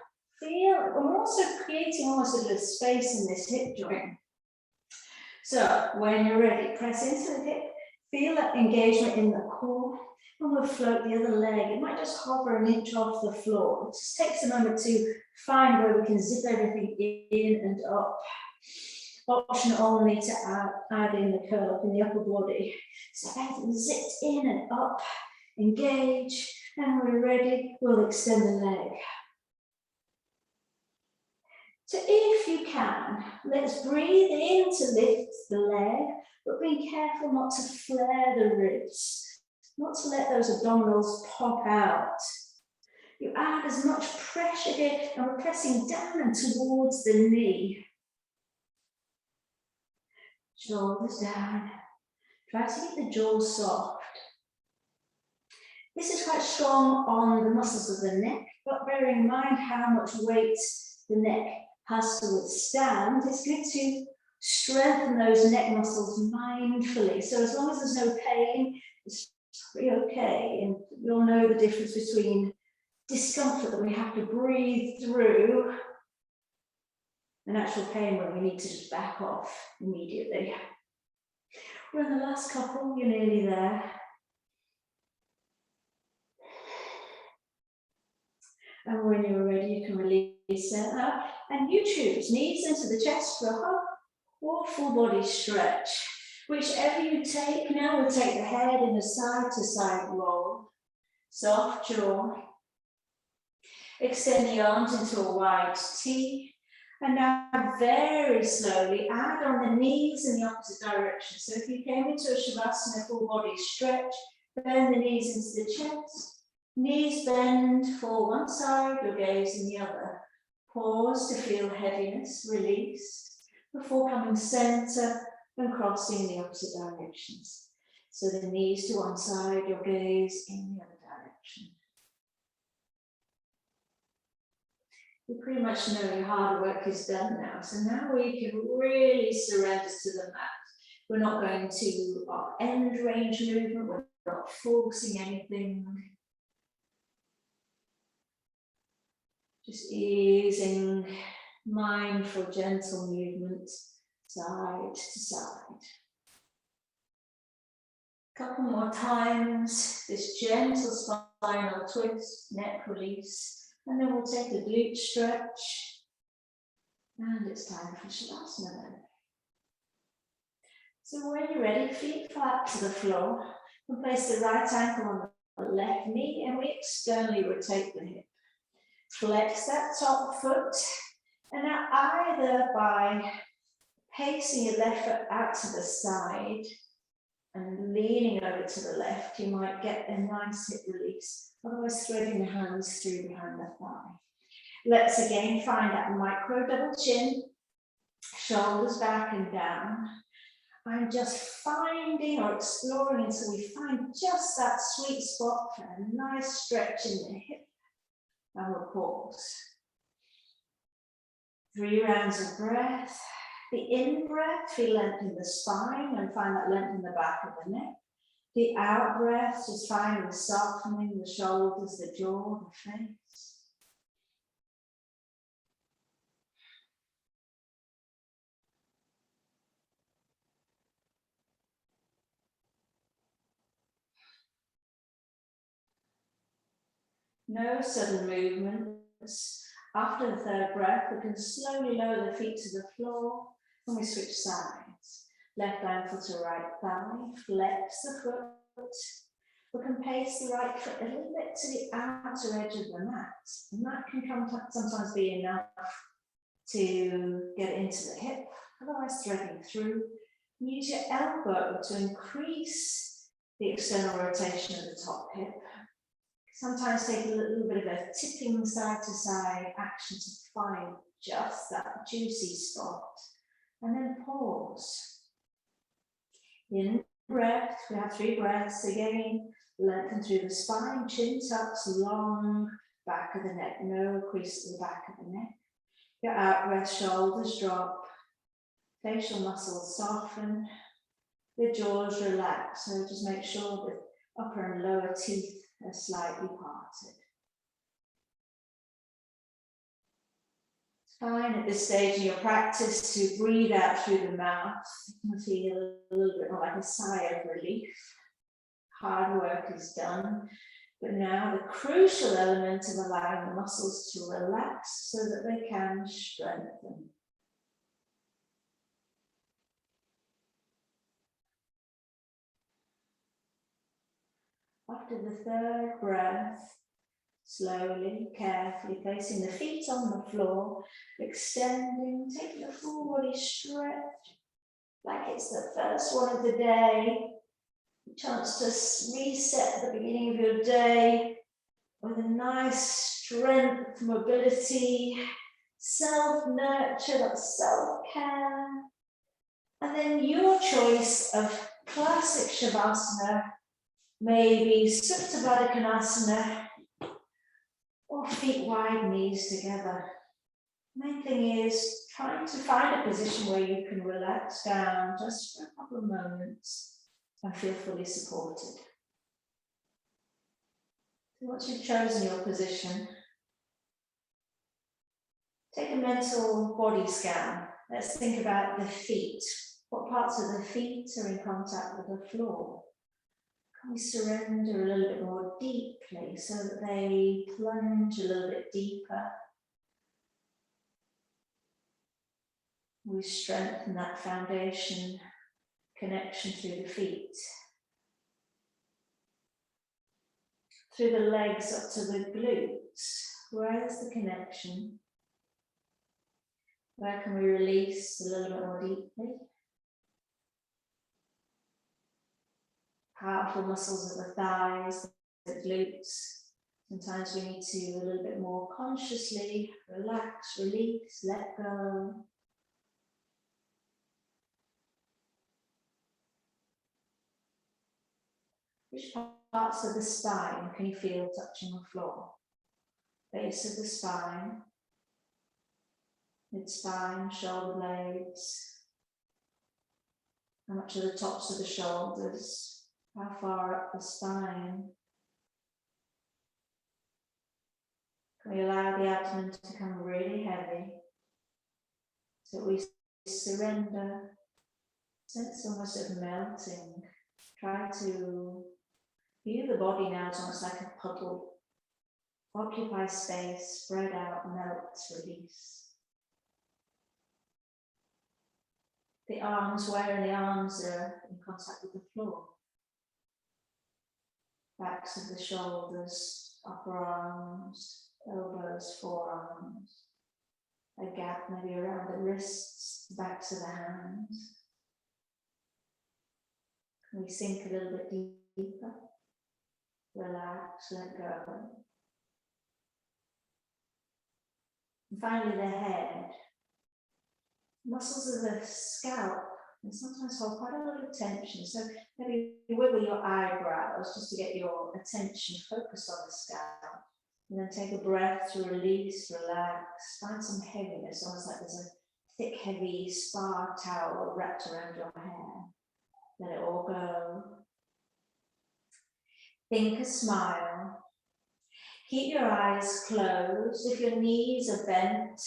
Feel, we're also creating almost a little space in this hip joint. So when you're ready, press into the hip, feel that engagement in the core, and we'll float the other leg. It might just hover an inch off the floor. It just takes a moment to find where we can zip everything in and up. Option only to add in the curl up in the upper body. So everything zipped in and up, engage, and when we're ready, we'll extend the leg. So if you can, let's breathe in to lift the leg, but being careful not to flare the ribs, not to let those abdominals pop out. You add as much pressure here, and we're pressing down and towards the knee. Shoulders down. Try to keep the jaws soft. This is quite strong on the muscles of the neck, but bearing in mind how much weight the neck has to withstand, it's good to strengthen those neck muscles mindfully. So as long as there's no pain, it's pretty okay. And you'll know the difference between discomfort that we have to breathe through and actual pain when we need to just back off immediately. We're in the last couple, you're nearly there. And when you're ready, you can release that out. And you choose knees into the chest for a hug or full body stretch. Whichever you take, now we'll take the head in a side to side roll. Soft jaw. Extend the arms into a wide T. And now very slowly add on the knees in the opposite direction. So if you came into a Shavasana full body stretch, bend the knees into the chest. Knees bend for one side, your gaze in the other. Pause to feel heaviness, release, before coming center and crossing in the opposite directions. So the knees to one side, your gaze in the other direction. You pretty much know your hard work is done now. So now we can really surrender to the mat. We're not going to our end range movement, we're not forcing anything. Just easing, mindful, gentle movement, side to side. Couple more times, this gentle spinal twist, neck release. And then we'll take a glute stretch. And it's time for Shavasana then. So when you're ready, feet flat to the floor. We'll place the right ankle on the left knee and we externally rotate the hip. Flex that top foot. And now either by pacing your left foot out to the side And leaning over to the left, you might get a nice hip release, otherwise threading the hands through behind the thigh. Let's again find that micro double chin, shoulders back and down. I'm just finding or exploring until we find just that sweet spot for a nice stretch in the hip. And we'll pause. 3 rounds of breath. The in-breath, feel length in the spine and find that length in the back of the neck. The out-breath, just find the softening, the shoulders, the jaw, the face. No sudden movements. After the third breath, we can slowly lower the feet to the floor and we switch sides. Left ankle to right thigh, flex the foot. We can pace the right foot a little bit to the outer edge of the mat. And that can sometimes be enough to get into the hip, otherwise threading through. Use your elbow to increase the external rotation of the top hip. Sometimes take a little bit of a tipping side to side action to find just that juicy spot. And then pause. In breath, we have 3 breaths again. Lengthen through the spine, chin tucks, long back of the neck, no crease to the back of the neck. Your out breath, shoulders drop, facial muscles soften, the jaws relax. So just make sure the upper and lower teeth are slightly parted. It's fine at this stage in your practice to breathe out through the mouth. You can feel a little bit more like a sigh of relief. Hard work is done. But now the crucial element of allowing the muscles to relax so that they can strengthen. After the third breath, slowly, carefully placing the feet on the floor, extending, taking a full body stretch, like it's the first one of the day. A chance to reset at the beginning of your day with a nice strength, mobility, self-nurture, that self-care. And then your choice of classic Shavasana, maybe Supta Baddha Konasana, or feet wide, knees together. Main thing is trying to find a position where you can relax down just for a couple of moments and feel fully supported. So once you've chosen your position, take a mental body scan. Let's think about the feet. What parts of the feet are in contact with the floor? Can we surrender a little bit more deeply so that they plunge a little bit deeper? We strengthen that foundation connection through the feet. Through the legs up to the glutes. Where is the connection? Where can we release a little bit more deeply? Powerful muscles of the thighs, the glutes. Sometimes we need to a little bit more consciously relax, release, let go. Which parts of the spine can you feel touching the floor? Base of the spine, mid-spine, shoulder blades. How much of the tops of the shoulders? How far up the spine? Can we allow the abdomen to become really heavy? So we surrender, sense almost of melting. Try to view the body now as almost like a puddle. Occupy space, spread out, melt, release. The arms, where the arms are in contact with the floor. Backs of the shoulders, upper arms, elbows, forearms. A gap maybe around the wrists, backs of the hands. We sink a little bit deeper. Relax, let go. And finally, the head. Muscles of the scalp and sometimes hold quite a lot of tension. So maybe wiggle your eyebrows just to get your attention focused on the scalp. And then take a breath to release, relax, find some heaviness, almost like there's a thick, heavy spa towel wrapped around your hair. Let it all go. Think a smile. Keep your eyes closed. If your knees are bent,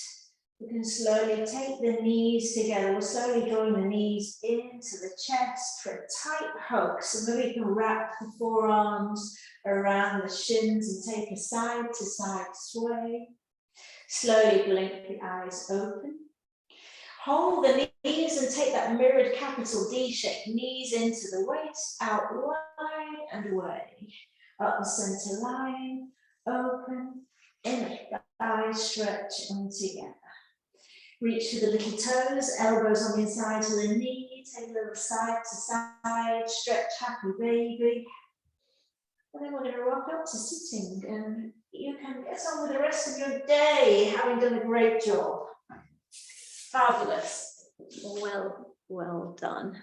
you can slowly take the knees together. We're slowly drawing the knees into the chest for a tight hug. So maybe you can wrap the forearms around the shins and take a side to side sway. Slowly blink the eyes open. Hold the knees and take that mirrored capital D shape. Knees into the waist, out wide and away. Up the center line, open, in, the eyes stretch and together. Reach for the little toes, elbows on the inside of the knee, take a little side to side, stretch, happy baby. And then we're going to rock up to sitting, and you can get on with the rest of your day, having done a great job. Fabulous. Well done.